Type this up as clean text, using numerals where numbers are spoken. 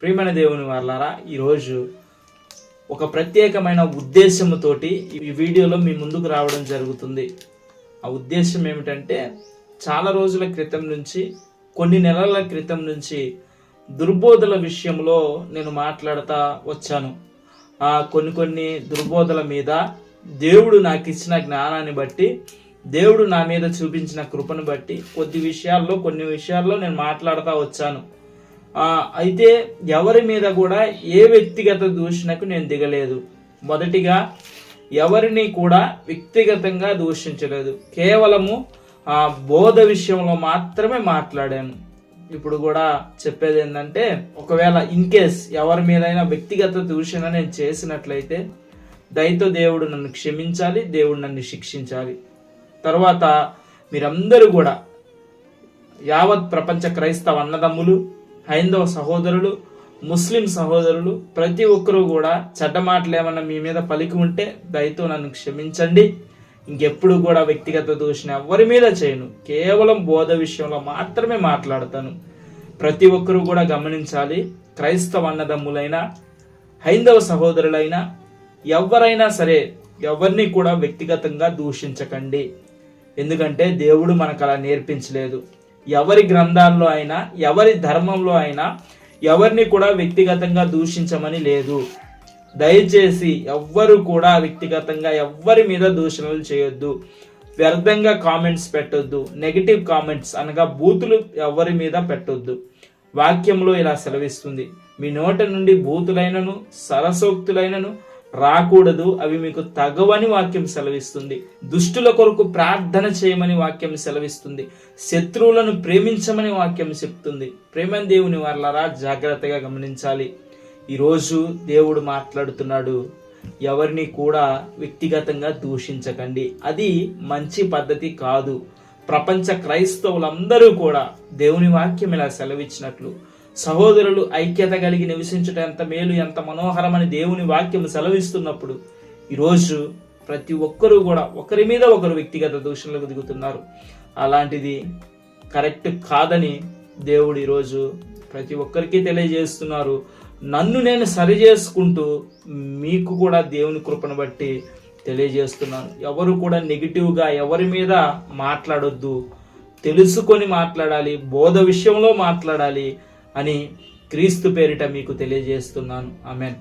ప్రియమైన దేవుని వారలారా, ఈరోజు ఒక ప్రత్యేకమైన ఉద్దేశంతోటి ఈ వీడియోలో మీ ముందుకు రావడం జరుగుతుంది. ఆ ఉద్దేశం ఏమిటంటే, చాలా రోజుల క్రితం నుంచి, కొన్ని నెలల క్రితం నుంచి దుర్బోధల విషయంలో నేను మాట్లాడుతూ వచ్చాను. కొన్ని దుర్బోధల మీద దేవుడు నాకు ఇచ్చిన జ్ఞానాన్ని బట్టి, దేవుడు నా మీద చూపించిన కృపను బట్టి కొన్ని విషయాల్లో నేను మాట్లాడుతూ వచ్చాను. అయితే ఎవరి మీద కూడా ఏ వ్యక్తిగత దూషణకు నేను దిగలేదు. మొదటిగా ఎవరిని కూడా వ్యక్తిగతంగా దూషించలేదు, కేవలము బోధ విషయంలో మాత్రమే మాట్లాడాను. ఇప్పుడు కూడా చెప్పేది ఏంటంటే, ఒకవేళ ఇన్ కేస్ ఎవరి మీదైనా వ్యక్తిగత దూషణ నేను చేసినట్లయితే దయతో దేవుడు నన్ను క్షమించాలి, దేవుడు నన్ను శిక్షించాలి. తర్వాత మీరందరూ కూడా, యావత్ ప్రపంచ క్రైస్తవ అన్నదమ్ములు, హైందవ సహోదరులు, ముస్లిం సహోదరులు, ప్రతి ఒక్కరూ కూడా చెడ్డ మాటలు ఏమన్నా మీ మీద పలికి ఉంటే దయతో నన్ను క్షమించండి. ఇంకెప్పుడు కూడా వ్యక్తిగత దూషణ ఎవరి మీద చేయను, కేవలం బోధ విషయంలో మాత్రమే మాట్లాడతాను. ప్రతి ఒక్కరూ కూడా గమనించాలి, క్రైస్తవ అన్నదమ్ములైనా హైందవ సహోదరులైనా ఎవరైనా సరే ఎవరిని కూడా వ్యక్తిగతంగా దూషించకండి. ఎందుకంటే దేవుడు మనకు అలా నేర్పించలేదు. ఎవరి గ్రంథాల్లో అయినా, ఎవరి ధర్మంలో అయినా ఎవరిని కూడా వ్యక్తిగతంగా దూషించమని లేదు. దయచేసి ఎవ్వరు కూడా వ్యక్తిగతంగా ఎవ్వరి మీద దూషణలు చేయొద్దు, వ్యర్థంగా కామెంట్స్ పెట్టొద్దు, నెగిటివ్ కామెంట్స్ అనగా బూతులు ఎవరి మీద పెట్టొద్దు. వాక్యంలో ఇలా సెలవిస్తుంది, మీ నోట నుండి బూతులైనను సరసోక్తులైనను రాకూడదు, అవి మీకు తగవని వాక్యం సెలవిస్తుంది. దుష్టుల కొరకు ప్రార్థన చేయమని వాక్యం సెలవిస్తుంది. శత్రువులను ప్రేమించమని వాక్యం చెప్తుంది. ప్రేమ దేవుని వారలారా, జాగ్రత్తగా గమనించాలి. ఈరోజు దేవుడు మాట్లాడుతున్నాడు, ఎవరిని కూడా వ్యక్తిగతంగా దూషించకండి. అది మంచి పద్ధతి కాదు. ప్రపంచ క్రైస్తవులందరూ కూడా దేవుని వాక్యం ఇలా సెలవిచ్చినట్లు సహోదరులు ఐక్యత కలిగి నివసించుట ఎంత మేలు, ఎంత మనోహరమని దేవుని వాక్యం సెలవిస్తున్నప్పుడు ఈరోజు ప్రతి ఒక్కరూ కూడా ఒకరి మీద ఒకరు వ్యక్తిగత దూషణలకు దిగుతున్నారు. అలాంటిది కరెక్ట్ కాదని దేవుడు ఈరోజు ప్రతి ఒక్కరికి తెలియజేస్తున్నారు. నన్ను నేను సరి చేసుకుంటూ మీకు కూడా దేవుని కృపను బట్టి తెలియజేస్తున్నాను. ఎవరు కూడా నెగిటివ్గా ఎవరి మీద మాట్లాడొద్దు, తెలుసుకొని మాట్లాడాలి, బోధ విషయంలో మాట్లాడాలి అని క్రీస్తు పేరిట మీకు తెలియజేస్తున్నాను. ఆమెన్.